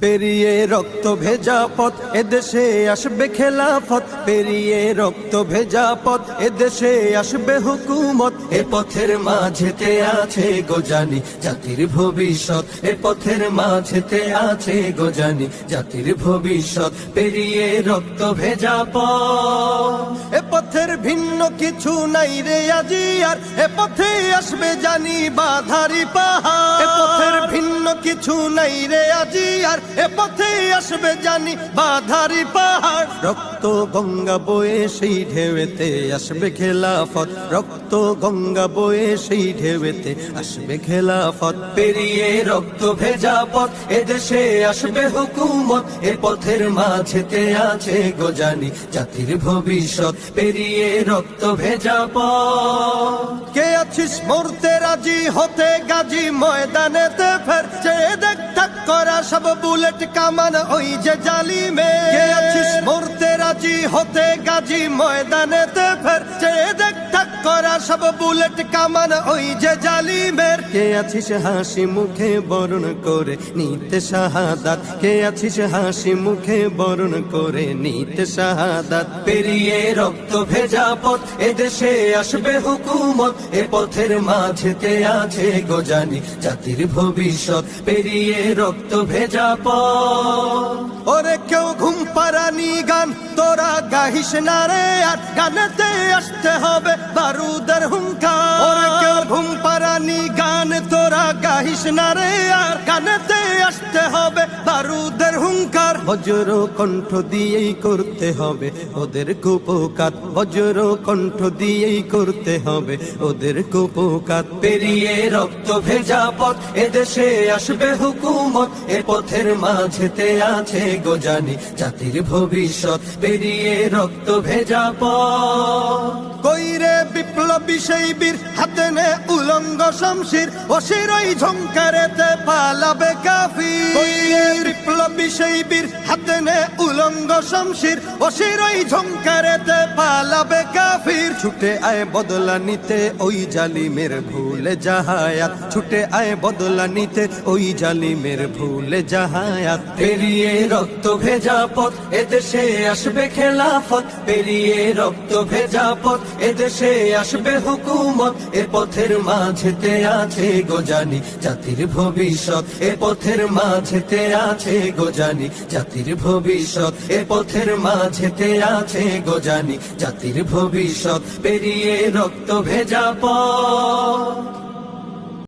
পেরিয়ে রক্ত ভেজা পথ এদেশে আসবে খেলাফত, পেরিয়ে রক্ত ভেজা পথ এদেশে আসবে হুকুমত। এ পথের মাঝেতে আছে গোজানি জাতির ভবিষ্যৎ, এ পথের মাঝেতে আছে গোজানি জাতির ভবিষ্যৎ। পেরিয়ে রক্ত ভেজা পথ, এ পথের ভিন্ন কিছু নাই রে আজি আর, এ পথে আসবে জানি বাধারি পাহাড়। এ পথের ভিন্ন কিছু নাই রে আজি আর, এ পথে আসবে জানি বাধারি পাহাড়। রক্ত গঙ্গা বয়ে সেই ঢেউতে আসবে খেলাফত, রক্ত গঙ্গা বয়ে সেই ঢেউতে আসবে খেলাফত। পেরিয়ে রক্ত ভেজা পথ এদেশে আসবে হুকুমত, এ পথের মাঝেতে আছে গোজানি জাতির ভবিষ্যৎ। পেরিয়ে রক্ত ভেজা পথ, কে আছিস মরতে রাজি হতে গাজী ময়দানেতে ফের, চেয়ে দেখ ঠাক করা সব বুলেট কামান ওই যে জালিমে। কে আছিস মরতে রাজি হতে গাজী ময়দানেতে ফের, চেয়ে দেখ ঠাক করা সব বুলেট কামান ওই যে জালিমের। কে আছিস হাসি মুখে বরণ করে নিতে শাহাদাত, কে আছিস হাসি মুখে বরণ করে নিতে শাহাদাত। পেরিয়ে রক্ত ভেজা পথ এদেশে আসবে হুকুমত, এ পথের মাঝেতে আছে গোজানি জাতির ভবিষ্যৎ। পেরিয়ে রক্ত ভেজা পথ, ওরে কেউ ঘুম পাড়ানি গান তোরা গাহিস না রে আর, গানেতে আসতে হবে বারুদের হুঙ্কার। ওরে কেউ ঘুম পাড়ানি গান তোরা গাহিস না রে আর, গানেতে আসতে হবে বারুদের হুঙ্কার। বজ্র কণ্ঠ দিয়েই করতে হবে ওদের কুপকাত, বজ্র কণ্ঠ দিয়েই করতে হবে ওদের কুপকাত। পেরিয়ে রক্ত ভেজা পথ এদেশে আসবে হুকুমত, এ পথের মাঝেতে আছে গোজানি জাতির ভবিষ্যৎ। পেরিয়ে রক্ত ভেজা পথ, কইরে বিপ্লবী সেই বীর হাতে নে উলঙ্গ শমশির, অশিরই ঝংকারেতে পালাবে কাফির। কইরে বিপ্লবী সেই বীর হাতে নে উলঙ্গ শমশির, অশিরই ঝংকারেতে পালাবে কাফির। ছুটে আয় বদলা নিতে ওই জালিমের ভুলে জাহায়াত, ছুটে আয় বদলা নিতে ওই জালিমের ভুলে জাহায়াত। পেরিয়ে রক্ত ভেজা পথ এদেশে আসবে খেলাফত, পেরিয়ে রক্ত ভেজা পথ এদেশে আসবে হুকুমত, এ পথের মাঝেতে আছে গোজানি জাতির ভবিষ্যৎ। এ পথের মাঝেতে আছে গোজানি জাতির ভবিষ্যৎ, এ পথের মাঝেতে আছে গোজানি জাতির ভবিষ্যৎ। পেরিয়ে রক্ত ভেজা পথ।